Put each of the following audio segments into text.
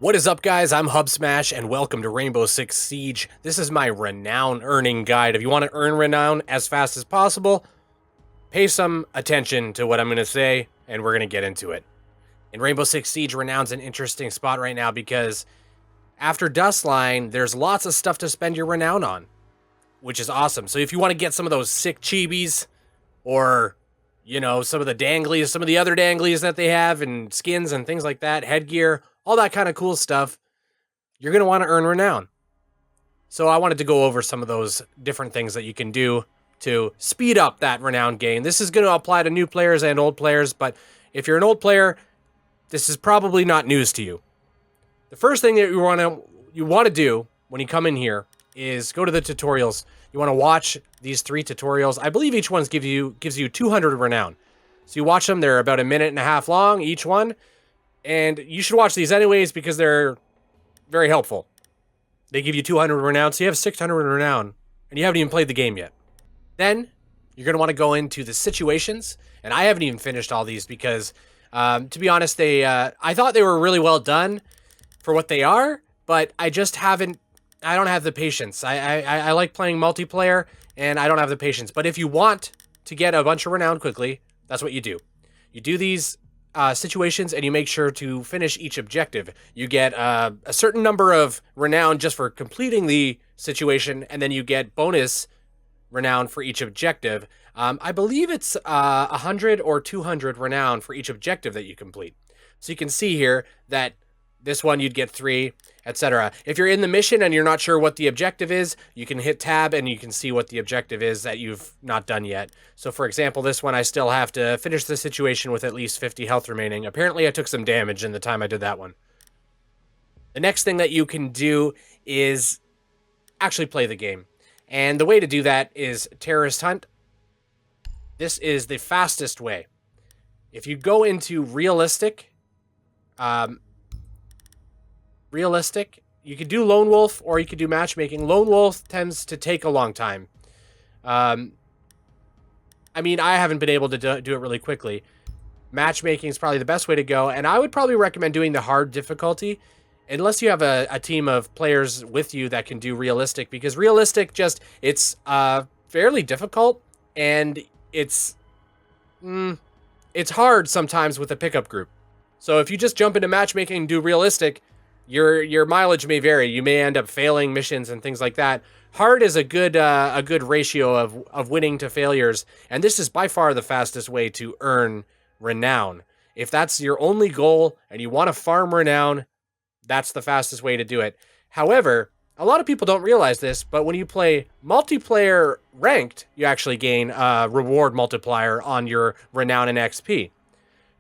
What is up, guys? I'm Hub Smash, and welcome to Rainbow Six Siege. This is my renown earning guide. If you want to earn renown as fast as possible, pay some attention to what I'm going to say, and we're going to get into it. In Rainbow Six Siege, renown's an interesting spot right now because after Dustline, there's lots of stuff to spend your renown on, which is awesome. So if you want to get some of those sick chibis, or, you know, some of the danglies, some of the other danglies that they have, and skins and things like that, headgear, all that kind of cool stuff, you're going to want to earn renown. So I wanted to go over some of those different things that you can do to speed up that renown gain. This is going to apply to new players and old players, but if you're an old player, this is probably not news to you. The first thing that you want to do when you come in here is go to the tutorials. You want to watch these 3 tutorials. I believe each one gives you 200 renown. So you watch them. They're about a minute and a half long, each one. And you should watch these anyways because they're very helpful. They give you 200 renown, so you have 600 renown, and you haven't even played the game yet. Then, you're going to want to go into the situations, and I haven't even finished all these because, to be honest, I thought they were really well done for what they are, but I don't have the patience. I like playing multiplayer, and I don't have the patience. But if you want to get a bunch of renown quickly, that's what you do. You do these situations, and you make sure to finish each objective. You get a certain number of renown just for completing the situation, and then you get bonus renown for each objective. I believe it's 100 or 200 renown for each objective that you complete. So you can see here that this one you'd get 3, etc. If you're in the mission and you're not sure what the objective is, you can hit tab and you can see what the objective is that you've not done yet. So for example, this one I still have to finish the situation with at least 50 health remaining. Apparently I took some damage in the time I did that one. The next thing that you can do is actually play the game. And the way to do that is Terrorist Hunt. This is the fastest way. If you go into realistic, you could do Lone Wolf or you could do matchmaking. Lone Wolf tends to take a long time. I mean, I haven't been able to do it really quickly. Matchmaking is probably the best way to go, and I would probably recommend doing the hard difficulty unless you have a team of players with you that can do realistic, because realistic it's fairly difficult, and it's hard sometimes with a pickup group. So if you just jump into matchmaking and do realistic, your mileage may vary. You may end up failing missions and things like that. Hard is a good ratio of winning to failures, and this is by far the fastest way to earn renown. If that's your only goal and you want to farm renown, that's the fastest way to do it. However, a lot of people don't realize this, but when you play multiplayer ranked, you actually gain a reward multiplier on your renown and XP.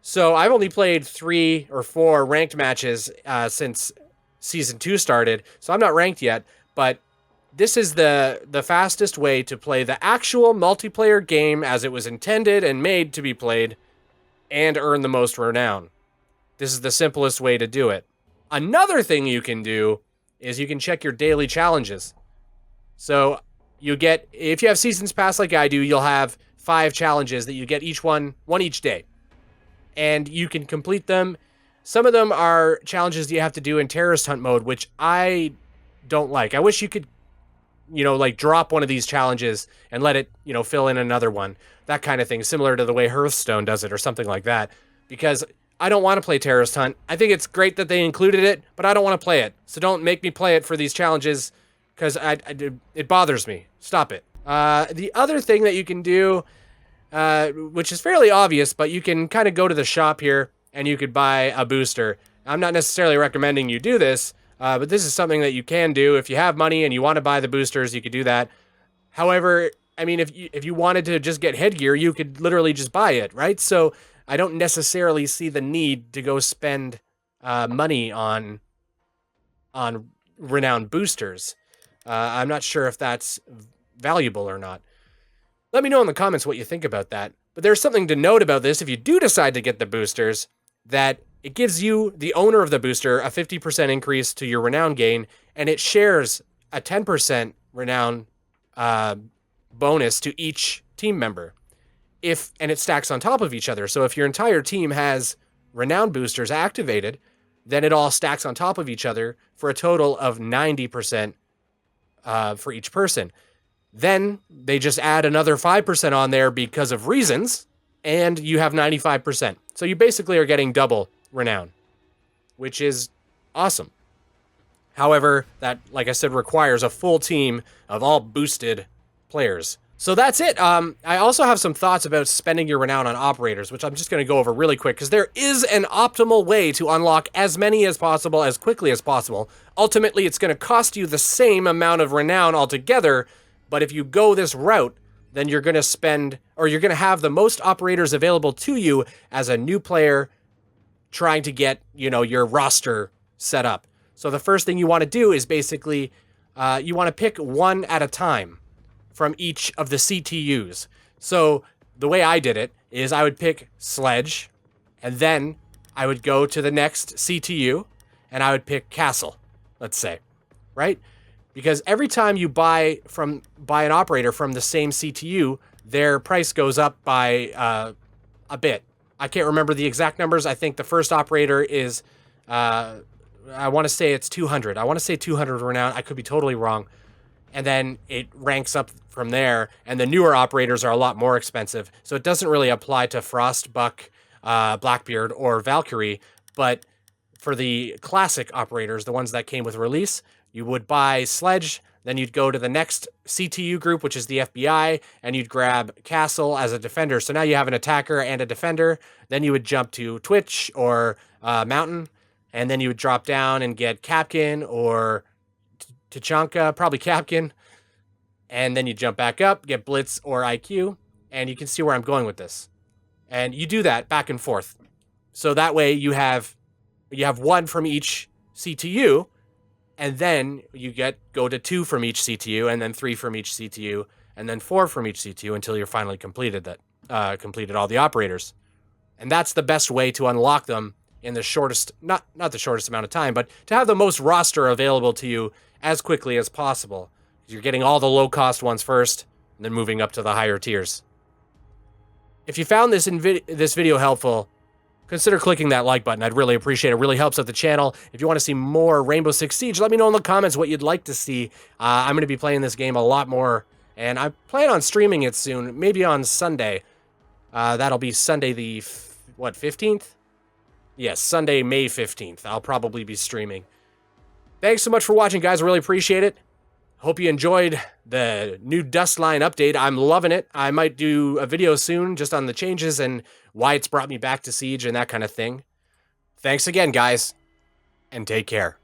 So I've only played 3 or 4 ranked matches since Season 2 started, so I'm not ranked yet, but this is the fastest way to play the actual multiplayer game as it was intended and made to be played and earn the most renown. This is the simplest way to do it. Another thing you can do is you can check your daily challenges. So if you have Seasons Pass like I do, you'll have 5 challenges that you get one each day. And you can complete them. Some of them are challenges you have to do in Terrorist Hunt mode, which I don't like. I wish you could, drop one of these challenges and let it, fill in another one. That kind of thing, similar to the way Hearthstone does it or something like that. Because I don't want to play Terrorist Hunt. I think it's great that they included it, but I don't want to play it. So don't make me play it for these challenges, because it bothers me. Stop it. The other thing that you can do, which is fairly obvious, but you can kind of go to the shop here and you could buy a booster. I'm not necessarily recommending you do this, but this is something that you can do. If you have money and you want to buy the boosters, you could do that. However, I mean, if you wanted to just get headgear, you could literally just buy it, right? So I don't necessarily see the need to go spend money on renowned boosters. I'm not sure if that's valuable or not. Let me know in the comments what you think about that. But there's something to note about this if you do decide to get the boosters, that it gives you, the owner of the booster, a 50% increase to your renown gain, and it shares a 10% renown bonus to each team member. And it stacks on top of each other. So if your entire team has renown boosters activated, then it all stacks on top of each other for a total of 90% for each person. Then they just add another 5% on there because of reasons, and you have 95%. So you basically are getting double renown, which is awesome. However, that, like I said, requires a full team of all boosted players. So that's it. I also have some thoughts about spending your renown on operators, which I'm just going to go over really quick, because there is an optimal way to unlock as many as possible, as quickly as possible. Ultimately, it's going to cost you the same amount of renown altogether, but if you go this route, then you're going to spend, or you're going to have the most operators available to you as a new player trying to get, you know, your roster set up. So the first thing you want to do is basically, you want to pick one at a time from each of the CTUs. So the way I did it is I would pick Sledge, and then I would go to the next CTU, and I would pick Castle, let's say, right? Because every time you buy an operator from the same CTU, their price goes up by a bit. I can't remember the exact numbers. I think the first operator is, I want to say it's 200. I want to say 200 renown. I could be totally wrong. And then it ranks up from there, and the newer operators are a lot more expensive. So it doesn't really apply to Frostbuck, Blackbeard, or Valkyrie, but for the classic operators, the ones that came with release, you would buy Sledge, then you'd go to the next CTU group, which is the FBI, and you'd grab Castle as a defender. So now you have an attacker and a defender. Then you would jump to Twitch or Mountain, and then you would drop down and get Capkin or Tachanka, probably Capkin, and then you jump back up, get Blitz or IQ, and you can see where I'm going with this. And you do that back and forth. So that way you have one from each CTU, and then you go to 2 from each CTU, and then 3 from each CTU, and then 4 from each CTU until you're finally completed all the operators. And that's the best way to unlock them in the shortest, not the shortest amount of time, but to have the most roster available to you as quickly as possible. You're getting all the low-cost ones first, and then moving up to the higher tiers. If you found this video helpful, consider clicking that like button. I'd really appreciate it. It really helps out the channel. If you want to see more Rainbow Six Siege, let me know in the comments what you'd like to see. I'm going to be playing this game a lot more, and I plan on streaming it soon, maybe on Sunday. That'll be Sunday the, 15th? Yes, Sunday, May 15th. I'll probably be streaming. Thanks so much for watching, guys. I really appreciate it. Hope you enjoyed the new Dustline update. I'm loving it. I might do a video soon just on the changes and why it's brought me back to Siege and that kind of thing. Thanks again, guys, and take care.